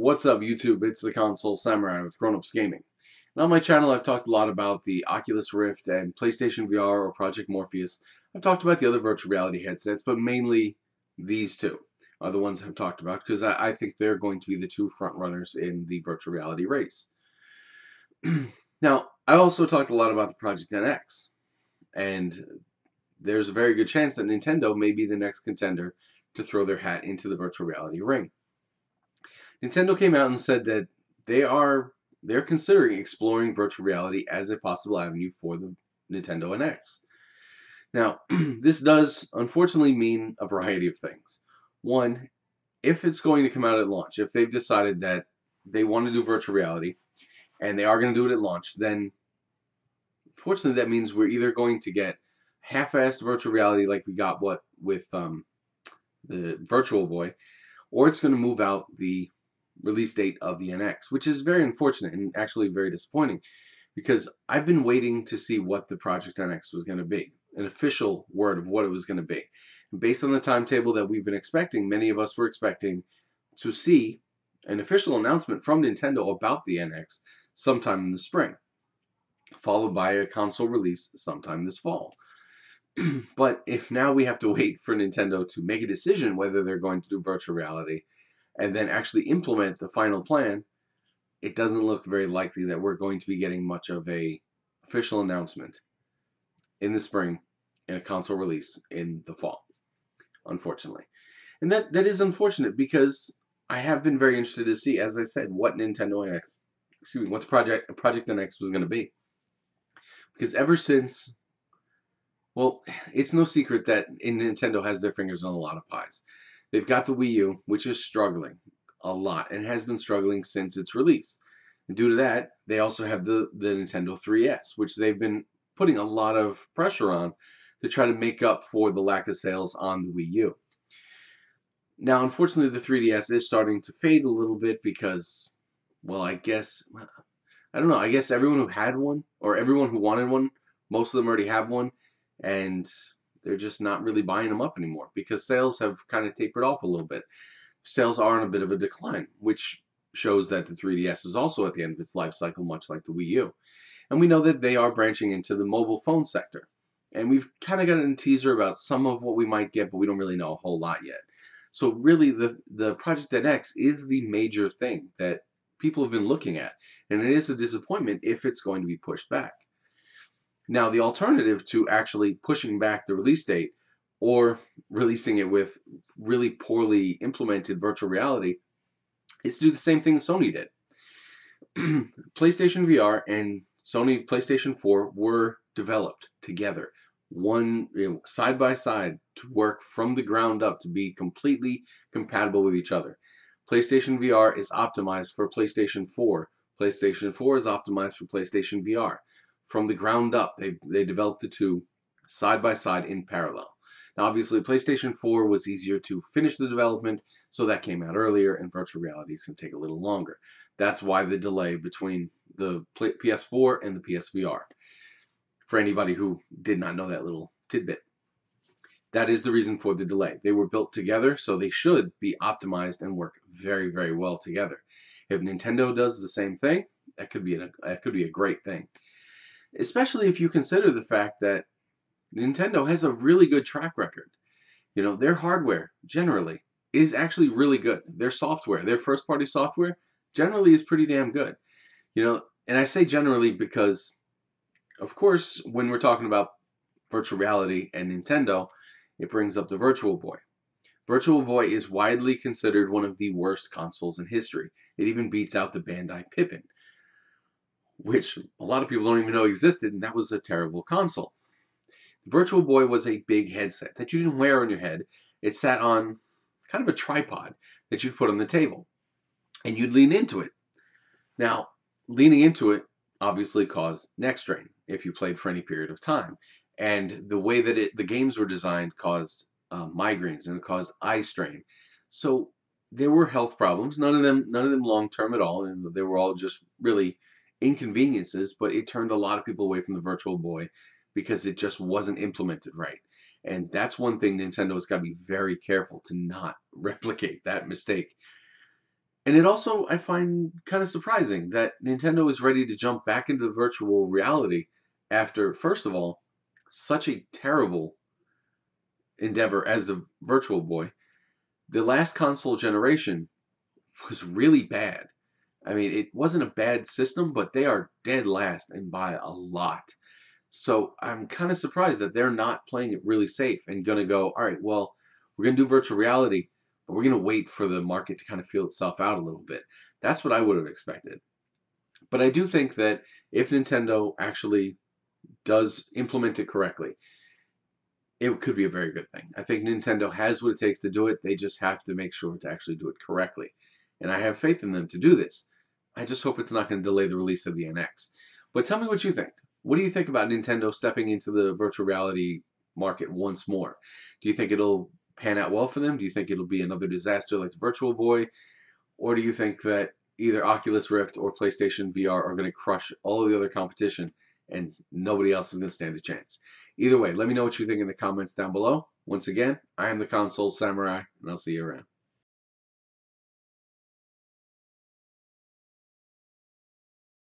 What's up, YouTube? It's the Console Samurai with Grown Ups Gaming. And on my channel, I've talked a lot about the Oculus Rift and PlayStation VR or Project Morpheus. I've talked about the other virtual reality headsets, but mainly these two are the ones I've talked about because I think they're going to be the two front runners in the virtual reality race. Now, I also talked a lot about the Project NX, and there's a very good chance that Nintendo may be the next contender to throw their hat into the virtual reality ring. Nintendo came out and said that they're considering exploring virtual reality as a possible avenue for the Nintendo NX. Now, this does unfortunately mean a variety of things. One, if it's going to come out at launch, if they've decided that they want to do virtual reality and they are going to do it at launch, then fortunately that means we're either going to get half-assed virtual reality like we got with the Virtual Boy, or it's going to move out the release date of the NX, which is very unfortunate and actually very disappointing because I've been waiting to see what the Project NX was going to be, an official word of what it was going to be. And based on the timetable that we've been expecting, many of us were expecting to see an official announcement from Nintendo about the NX sometime in the spring, followed by a console release sometime this fall. But if now we have to wait for Nintendo to make a decision whether they're going to do virtual reality and then actually implement the final plan, it doesn't look very likely that we're going to be getting much of a official announcement in the spring and a console release in the fall, unfortunately. And that is unfortunate because I have been very interested to see, as I said, what Nintendo NX, what the Project NX was going to be. Because ever since, well, it's no secret that Nintendo has their fingers on a lot of pies. They've got the Wii U, which is struggling a lot and has been struggling since its release. And due to that, they also have the Nintendo 3DS, which they've been putting a lot of pressure on to try to make up for the lack of sales on the Wii U. Now, unfortunately, the 3DS is starting to fade a little bit because, well, I don't know, I guess everyone who had one, or everyone who wanted one, most of them already have one, and they're just not really buying them up anymore because sales have kind of tapered off a little bit. Sales are on a bit of a decline, which shows that the 3DS is also at the end of its life cycle, much like the Wii U. And we know that they are branching into the mobile phone sector. And we've kind of gotten a teaser about some of what we might get, but we don't really know a whole lot yet. So really, the Project NX is the major thing that people have been looking at. And it is a disappointment if it's going to be pushed back. Now, the alternative to actually pushing back the release date or releasing it with really poorly implemented virtual reality is to do the same thing Sony did. PlayStation VR and Sony PlayStation 4 were developed together, side by side, to work from the ground up to be completely compatible with each other. PlayStation VR is optimized for PlayStation 4. PlayStation 4 is optimized for PlayStation VR. From the ground up, they developed the two side by side in parallel. Now, obviously, PlayStation 4 was easier to finish the development, so that came out earlier, and virtual reality is going to take a little longer. That's why the delay between the PS4 and the PSVR, for anybody who did not know that little tidbit. That is the reason for the delay. They were built together, so they should be optimized and work very, very well together. If Nintendo does the same thing, that could be a great thing. Especially if you consider the fact that Nintendo has a really good track record. You know, their hardware, generally, is actually really good. Their software, their first-party software, generally is pretty damn good. You know, and I say generally because, of course, when we're talking about virtual reality and Nintendo, it brings up the Virtual Boy. Virtual Boy is widely considered one of the worst consoles in history. It even beats out the Bandai Pippin, which a lot of people don't even know existed, and that was a terrible console. The Virtual Boy was a big headset that you didn't wear on your head. It sat on kind of a tripod that you'd put on the table, and you'd lean into it. Now, leaning into it obviously caused neck strain if you played for any period of time, and the way that the games were designed caused migraines and it caused eye strain. So there were health problems. None of them long-term at all, and they were all just really inconveniences, but it turned a lot of people away from the Virtual Boy because it just wasn't implemented right. And that's one thing Nintendo's got to be very careful to not replicate that mistake. And it also, I find kind of surprising that Nintendo is ready to jump back into virtual reality after, first of all, such a terrible endeavor as the Virtual Boy. The last console generation was really bad. I mean, it wasn't a bad system, but they are dead last and by a lot. So I'm kind of surprised that they're not playing it really safe and going to go, all right, well, we're going to do virtual reality, but we're going to wait for the market to kind of feel itself out a little bit. That's what I would have expected. But I do think that if Nintendo actually does implement it correctly, it could be a very good thing. I think Nintendo has what it takes to do it. They just have to make sure to actually do it correctly. And I have faith in them to do this. I just hope it's not going to delay the release of the NX. But tell me what you think. What do you think about Nintendo stepping into the virtual reality market once more? Do you think it'll pan out well for them? Do you think it'll be another disaster like the Virtual Boy? Or do you think that either Oculus Rift or PlayStation VR are going to crush all of the other competition and nobody else is going to stand a chance? Either way, let me know what you think in the comments down below. Once again, I am the Console Samurai, and I'll see you around.